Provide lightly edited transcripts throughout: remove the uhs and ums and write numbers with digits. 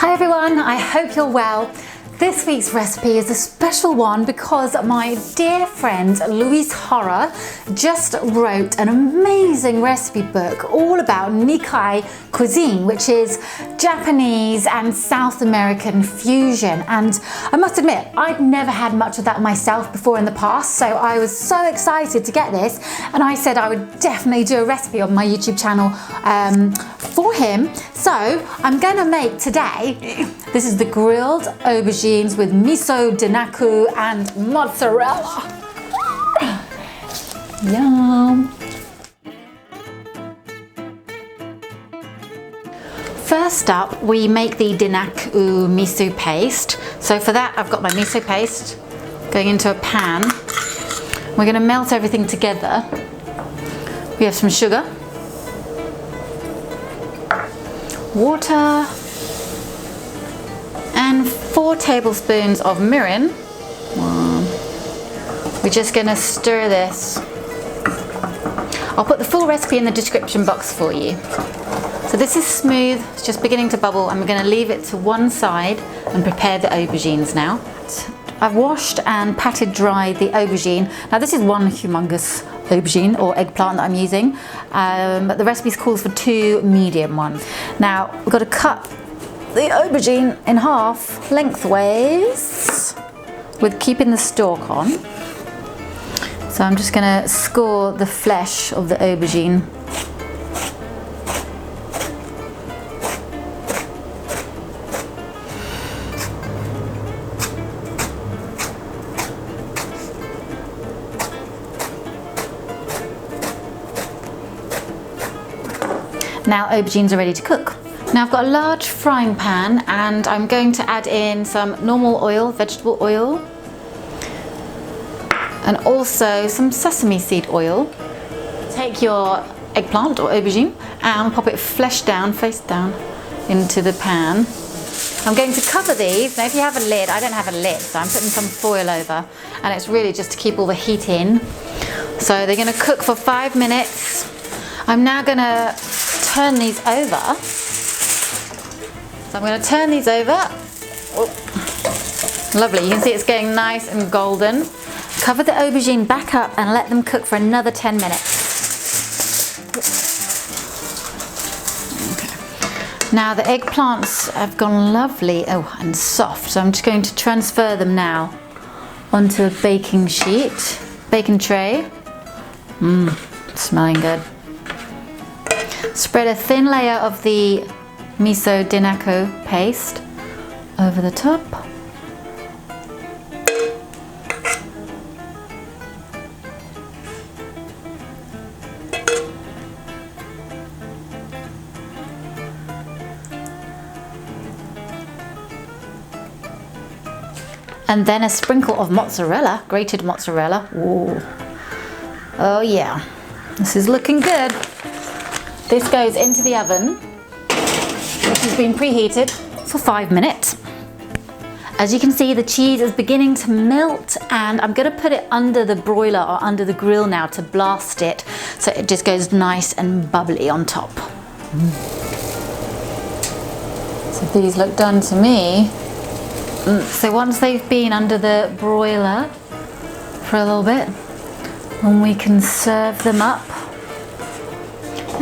Hi everyone, I hope you're well. This week's recipe is a special one because my dear friend Luiz Hara just wrote an amazing recipe book all about Nikkei Cuisine, which is Japanese and South American fusion. And I must admit, I'd never had much of that myself before in the past, so I was so excited to get this, and I said I would definitely do a recipe on my YouTube channel for him. So I'm going to make today, this is the grilled aubergines with miso, denaku and mozzarella. Yum! First up, we make the denaku miso paste. So for that, I've got my miso paste going into a pan. We're going to melt everything together. We have some sugar, water, and 4 tablespoons of mirin. We're just going to stir this. I'll put the full recipe in the description box for you. So this is smooth, it's just beginning to bubble, and we're going to leave it to one side and prepare the aubergines now. I've washed and patted dry the aubergine. Now this is one humongous aubergine or eggplant that I'm using, but the recipe calls for 2 medium ones. Now we've got to cut the aubergine in half lengthways with keeping the stalk on. So I'm just going to score the flesh of the aubergine. Now aubergines are ready to cook. Now I've got a large frying pan and I'm going to add in some normal oil, vegetable oil, and also some sesame seed oil. Take your eggplant or aubergine and pop it face down into the pan. I'm going to cover these. Now if you have a lid, I don't have a lid, so I'm putting some foil over, and it's really just to keep all the heat in. So they're going to cook for 5 minutes. I'm now going to turn these over. So I'm going to turn these over. Oh, lovely, you can see it's getting nice and golden. Cover the aubergine back up and let them cook for another 10 minutes. Okay. Now the eggplants have gone lovely and soft, so I'm just going to transfer them now onto a baking sheet, baking tray. Smelling good. Spread a thin layer of the miso denaku paste over the top. And then a sprinkle of mozzarella, grated mozzarella. Ooh. Oh yeah, this is looking good. This goes into the oven, which has been preheated for 5 minutes. As you can see, the cheese is beginning to melt, and I'm going to put it under the broiler or under the grill now to blast it, so it just goes nice and bubbly on top. So these look done to me. So once they've been under the broiler for a little bit, then we can serve them up.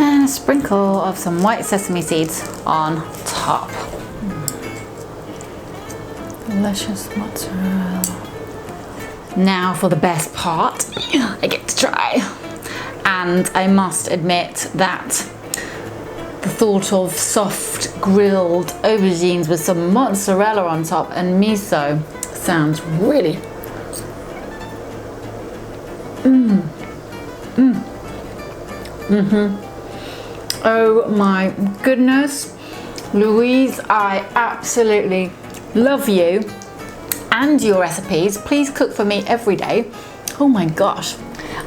And a sprinkle of some white sesame seeds on top. Delicious mozzarella. Now for the best part, I get to try. And I must admit that the thought of soft grilled aubergines with some mozzarella on top and miso sounds really Oh my goodness, Louise, I absolutely love you and your recipes. Please cook for me every day. Oh my gosh,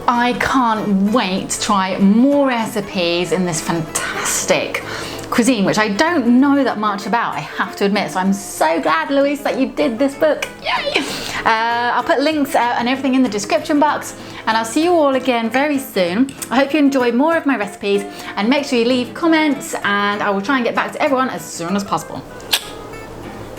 I can't wait to try more recipes in this fantastic cuisine, which I don't know that much about, I have to admit. So I'm so glad, Louise, that you did this book. Yay! I'll put links and everything in the description box, and I'll see you all again very soon. I hope you enjoy more of my recipes, and make sure you leave comments, and I will try and get back to everyone as soon as possible.